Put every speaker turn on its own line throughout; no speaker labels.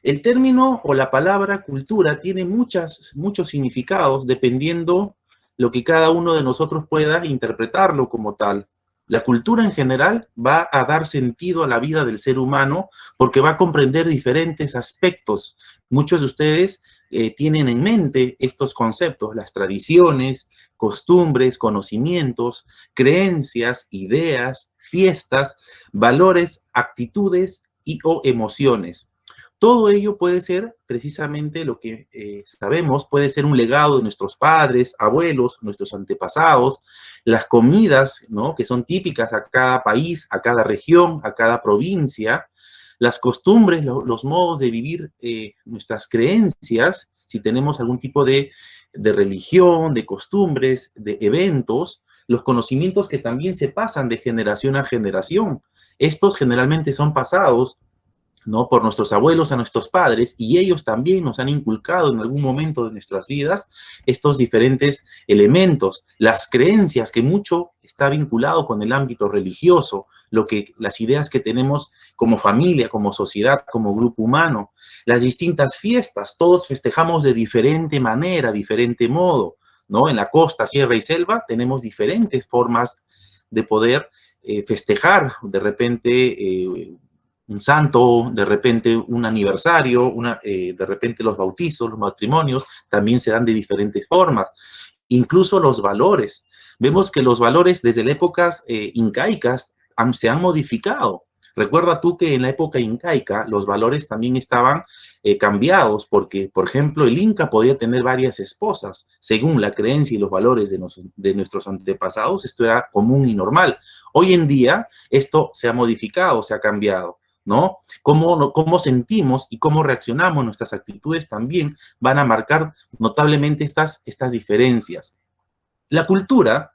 El término o la palabra cultura tiene muchos significados dependiendo lo que cada uno de nosotros pueda interpretarlo como tal. La cultura en general va a dar sentido a la vida del ser humano porque va a comprender diferentes aspectos. Muchos de ustedes tienen en mente estos conceptos, las tradiciones, costumbres, conocimientos, creencias, ideas, fiestas, valores, actitudes y o emociones. Todo ello puede ser precisamente lo que sabemos, puede ser un legado de nuestros padres, abuelos, nuestros antepasados, las comidas, ¿no?, que son típicas a cada país, a cada región, a cada provincia, las costumbres, los modos de vivir, nuestras creencias, si tenemos algún tipo de religión, de costumbres, de eventos, los conocimientos que también se pasan de generación a generación. Estos generalmente son pasados, ¿no?, por nuestros abuelos a nuestros padres, y ellos también nos han inculcado en algún momento de nuestras vidas estos diferentes elementos, las creencias, que mucho está vinculado con el ámbito religioso, las ideas que tenemos como familia, como sociedad, como grupo humano, las distintas fiestas, todos festejamos de diferente manera, diferente modo, ¿no? En la costa, sierra y selva tenemos diferentes formas de poder festejar, de repente un santo, de repente un aniversario, de repente los bautizos, los matrimonios, también se dan de diferentes formas. Incluso los valores. Vemos que los valores desde las épocas incaicas se han modificado. Recuerda tú que en la época incaica los valores también estaban cambiados porque, por ejemplo, el inca podía tener varias esposas. Según la creencia y los valores de nuestros antepasados, esto era común y normal. Hoy en día esto se ha modificado, se ha cambiado, ¿no? Cómo sentimos y cómo reaccionamos, nuestras actitudes también van a marcar notablemente estas diferencias. La cultura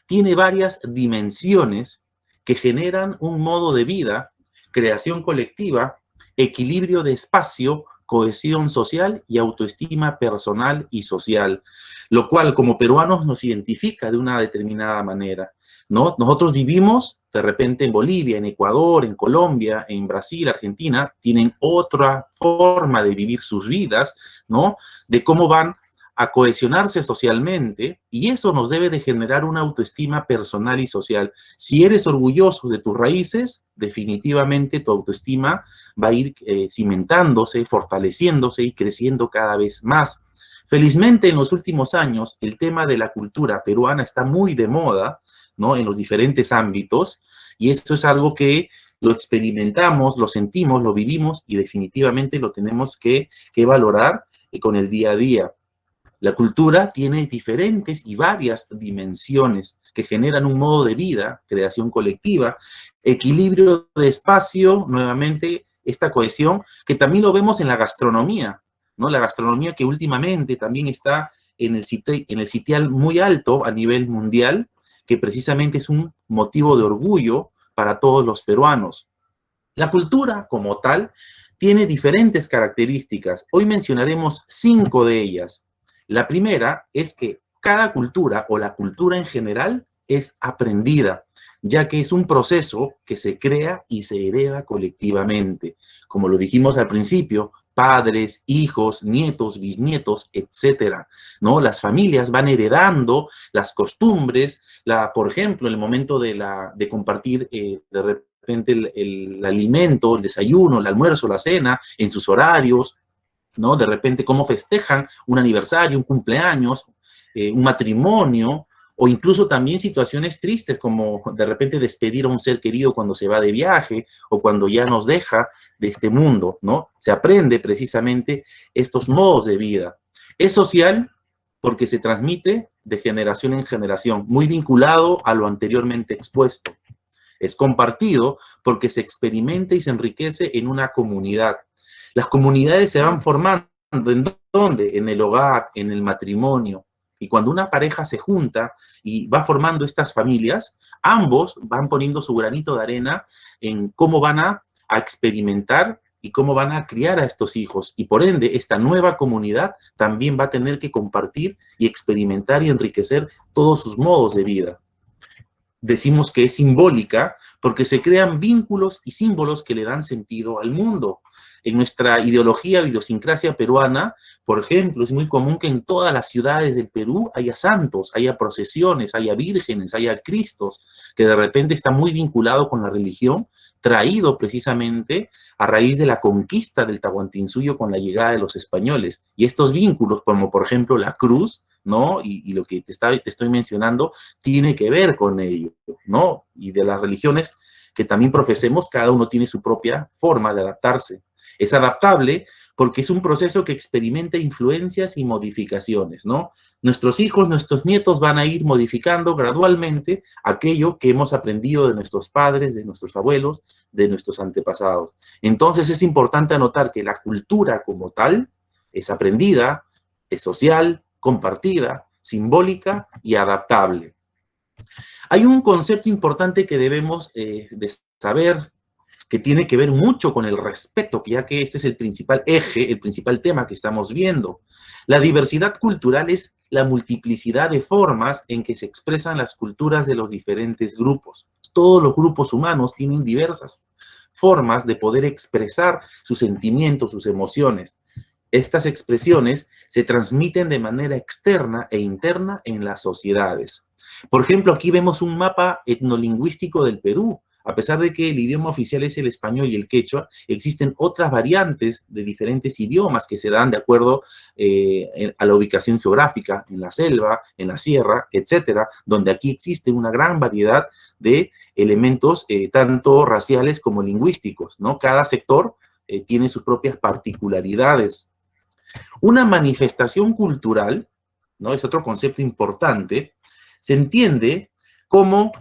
tiene varias dimensiones que generan un modo de vida, creación colectiva, equilibrio de espacio, cohesión social y autoestima personal y social, lo cual como peruanos nos identifica de una determinada manera, ¿no? Nosotros vivimos de repente en Bolivia, en Ecuador, en Colombia, en Brasil, Argentina, tienen otra forma de vivir sus vidas, ¿no? De cómo van a cohesionarse socialmente, y eso nos debe de generar una autoestima personal y social. Si eres orgulloso de tus raíces, definitivamente tu autoestima va a ir cimentándose, fortaleciéndose y creciendo cada vez más. Felizmente, en los últimos años, el tema de la cultura peruana está muy de moda, ¿no?, en los diferentes ámbitos, y esto es algo que lo experimentamos, lo sentimos, lo vivimos, y definitivamente lo tenemos que valorar con el día a día. La cultura tiene diferentes y varias dimensiones que generan un modo de vida, creación colectiva, equilibrio de espacio, nuevamente esta cohesión, que también lo vemos en la gastronomía, ¿no? La gastronomía que últimamente también está en el sitial muy alto a nivel mundial, que precisamente es un motivo de orgullo para todos los peruanos. La cultura, como tal, tiene diferentes características. Hoy mencionaremos 5 de ellas. La primera es que cada cultura o la cultura en general es aprendida, ya que es un proceso que se crea y se hereda colectivamente. Como lo dijimos al principio, padres, hijos, nietos, bisnietos, etcétera, ¿no? Las familias van heredando las costumbres, por ejemplo, en el momento de compartir de repente el alimento, el desayuno, el almuerzo, la cena, en sus horarios, ¿no? De repente cómo festejan un aniversario, un cumpleaños, un matrimonio, o incluso también situaciones tristes como de repente despedir a un ser querido cuando se va de viaje o cuando ya nos deja de este mundo, ¿no? Se aprende precisamente estos modos de vida. Es social porque se transmite de generación en generación, muy vinculado a lo anteriormente expuesto. Es compartido porque se experimenta y se enriquece en una comunidad. Las comunidades se van formando, ¿en dónde? En el hogar, en el matrimonio. Y cuando una pareja se junta y va formando estas familias, ambos van poniendo su granito de arena en cómo van a experimentar y cómo van a criar a estos hijos. Y por ende, esta nueva comunidad también va a tener que compartir y experimentar y enriquecer todos sus modos de vida. Decimos que es simbólica porque se crean vínculos y símbolos que le dan sentido al mundo. En nuestra ideología o idiosincrasia peruana, por ejemplo, es muy común que en todas las ciudades del Perú haya santos, haya procesiones, haya vírgenes, haya cristos, que de repente está muy vinculado con la religión, traído precisamente a raíz de la conquista del Tahuantinsuyo con la llegada de los españoles. Y estos vínculos, como por ejemplo la cruz, ¿no? Y lo que te estoy mencionando tiene que ver con ello, ¿no? Y de las religiones que también profesemos, cada uno tiene su propia forma de adaptarse. Es adaptable porque es un proceso que experimenta influencias y modificaciones, ¿no? Nuestros hijos, nuestros nietos van a ir modificando gradualmente aquello que hemos aprendido de nuestros padres, de nuestros abuelos, de nuestros antepasados. Entonces es importante anotar que la cultura como tal es aprendida, es social, compartida, simbólica y adaptable. Hay un concepto importante que debemos de saber, que tiene que ver mucho con el respeto, ya que este es el principal eje, el principal tema que estamos viendo. La diversidad cultural es la multiplicidad de formas en que se expresan las culturas de los diferentes grupos. Todos los grupos humanos tienen diversas formas de poder expresar sus sentimientos, sus emociones. Estas expresiones se transmiten de manera externa e interna en las sociedades. Por ejemplo, aquí vemos un mapa etnolingüístico del Perú. A pesar de que el idioma oficial es el español y el quechua, existen otras variantes de diferentes idiomas que se dan de acuerdo a la ubicación geográfica, en la selva, en la sierra, etcétera, donde aquí existe una gran variedad de elementos tanto raciales como lingüísticos, ¿no? Cada sector tiene sus propias particularidades. Una manifestación cultural, ¿no? Es otro concepto importante, se entiende como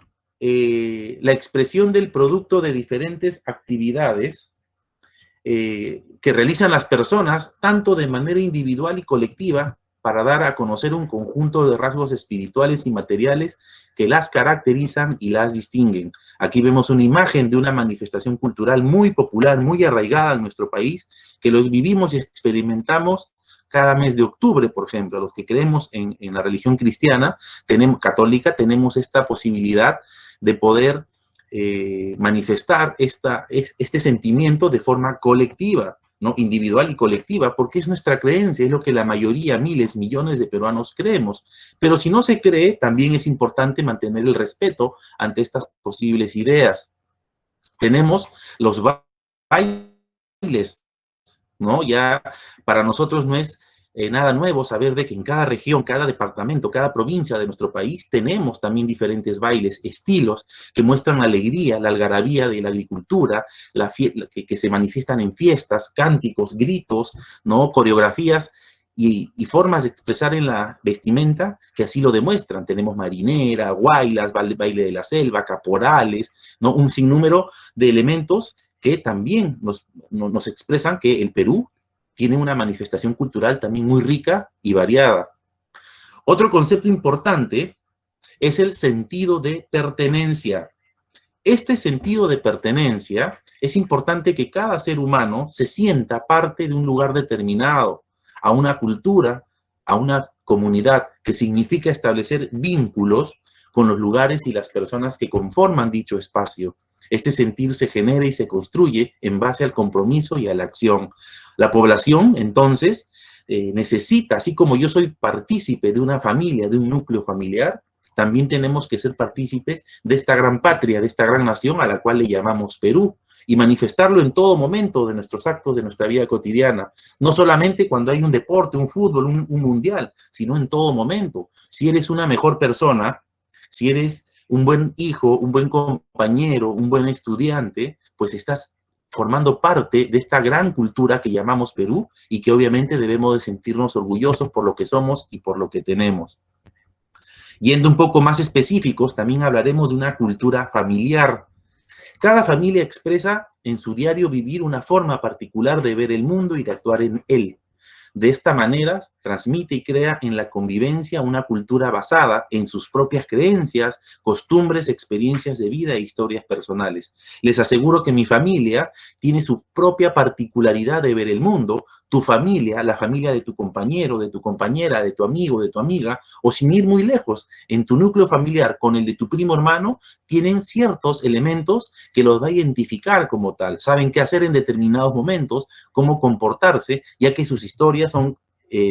la expresión del producto de diferentes actividades que realizan las personas, tanto de manera individual y colectiva, para dar a conocer un conjunto de rasgos espirituales y materiales que las caracterizan y las distinguen. Aquí vemos una imagen de una manifestación cultural muy popular, muy arraigada en nuestro país, que lo vivimos y experimentamos cada mes de octubre, por ejemplo. Los que creemos en la religión cristiana, católica, tenemos esta posibilidad de poder manifestar este sentimiento de forma colectiva, ¿no? Individual y colectiva, porque es nuestra creencia, es lo que la mayoría, miles, millones de peruanos creemos. Pero si no se cree, también es importante mantener el respeto ante estas posibles ideas. Tenemos los bailes, ¿no? Ya para nosotros no es nada nuevo saber de que en cada región, cada departamento, cada provincia de nuestro país tenemos también diferentes bailes, estilos que muestran la alegría, la algarabía de la agricultura, que se manifiestan en fiestas, cánticos, gritos, ¿no? Coreografías y formas de expresar en la vestimenta que así lo demuestran. Tenemos marinera, guaylas, baile de la selva, caporales, ¿no? Un sinnúmero de elementos que también nos expresan que el Perú tiene una manifestación cultural también muy rica y variada. Otro concepto importante es el sentido de pertenencia. Este sentido de pertenencia es importante que cada ser humano se sienta parte de un lugar determinado, a una cultura, a una comunidad, que significa establecer vínculos con los lugares y las personas que conforman dicho espacio. Este sentir se genera y se construye en base al compromiso y a la acción. La población, entonces, necesita, así como yo soy partícipe de una familia, de un núcleo familiar, también tenemos que ser partícipes de esta gran patria, de esta gran nación a la cual le llamamos Perú, y manifestarlo en todo momento de nuestros actos, de nuestra vida cotidiana. No solamente cuando hay un deporte, un fútbol, un mundial, sino en todo momento. Si eres una mejor persona, si eres un buen hijo, un buen compañero, un buen estudiante, pues estás formando parte de esta gran cultura que llamamos Perú y que obviamente debemos de sentirnos orgullosos por lo que somos y por lo que tenemos. Yendo un poco más específicos, también hablaremos de una cultura familiar. Cada familia expresa en su diario vivir una forma particular de ver el mundo y de actuar en él. De esta manera, transmite y crea en la convivencia una cultura basada en sus propias creencias, costumbres, experiencias de vida e historias personales. Les aseguro que mi familia tiene su propia particularidad de ver el mundo, tu familia, la familia de tu compañero, de tu compañera, de tu amigo, de tu amiga, o sin ir muy lejos, en tu núcleo familiar con el de tu primo hermano, tienen ciertos elementos que los va a identificar como tal. Saben qué hacer en determinados momentos, cómo comportarse, ya que sus historias son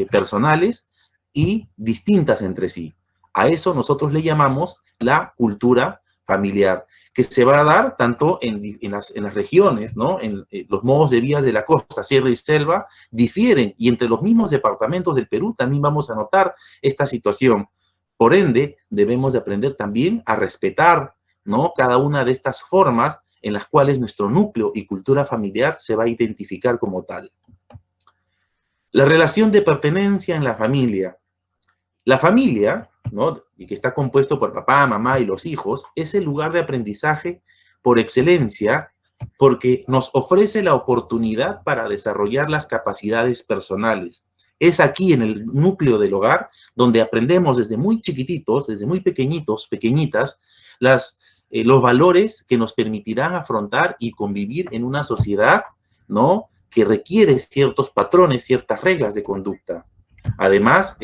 personales y distintas entre sí. A eso nosotros le llamamos la cultura familiar, que se va a dar tanto en las regiones, ¿no? En los modos de vida de la costa, sierra y selva, difieren, y entre los mismos departamentos del Perú también vamos a notar esta situación. Por ende, debemos de aprender también a respetar, ¿no?, cada una de estas formas en las cuales nuestro núcleo y cultura familiar se va a identificar como tal. La relación de pertenencia en la familia. La familia, ¿no?, y que está compuesto por papá, mamá y los hijos, es el lugar de aprendizaje por excelencia porque nos ofrece la oportunidad para desarrollar las capacidades personales. Es aquí, en el núcleo del hogar, donde aprendemos desde muy chiquititos, desde muy pequeñitos, pequeñitas, los valores que nos permitirán afrontar y convivir en una sociedad, ¿no?, que requiere ciertos patrones, ciertas reglas de conducta. Además,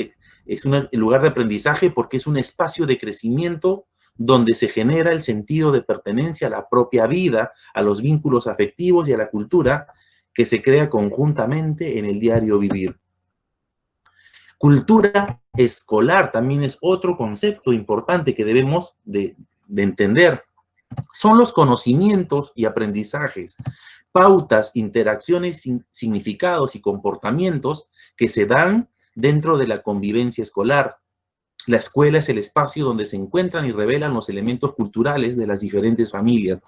es un lugar de aprendizaje porque es un espacio de crecimiento donde se genera el sentido de pertenencia a la propia vida, a los vínculos afectivos y a la cultura que se crea conjuntamente en el diario vivir. Cultura escolar también es otro concepto importante que debemos de entender. Son los conocimientos y aprendizajes, pautas, interacciones, significados y comportamientos que se dan dentro de la convivencia escolar. La escuela es el espacio donde se encuentran y revelan los elementos culturales de las diferentes familias.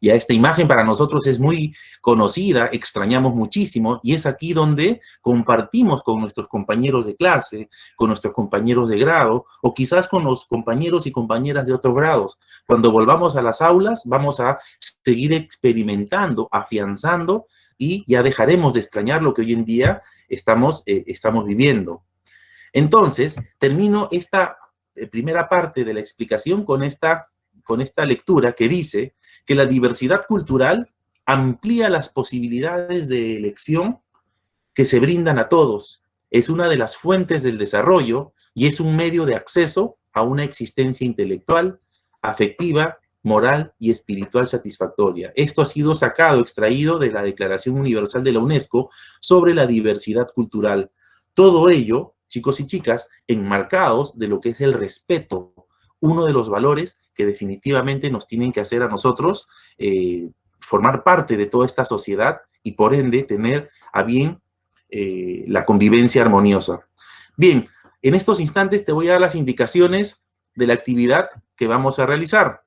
Ya esta imagen para nosotros es muy conocida, extrañamos muchísimo, y es aquí donde compartimos con nuestros compañeros de clase, con nuestros compañeros de grado, o quizás con los compañeros y compañeras de otros grados. Cuando volvamos a las aulas, vamos a seguir experimentando, afianzando, y ya dejaremos de extrañar lo que hoy en día estamos viviendo. Entonces, termino esta primera parte de la explicación con esta lectura que dice que la diversidad cultural amplía las posibilidades de elección que se brindan a todos. Es una de las fuentes del desarrollo y es un medio de acceso a una existencia intelectual, afectiva, moral y espiritual satisfactoria. Esto ha sido extraído de la Declaración Universal de la UNESCO sobre la diversidad cultural. Todo ello, chicos y chicas, enmarcados de lo que es el respeto, uno de los valores que definitivamente nos tienen que hacer a nosotros formar parte de toda esta sociedad y por ende tener a bien la convivencia armoniosa. Bien, en estos instantes te voy a dar las indicaciones de la actividad que vamos a realizar.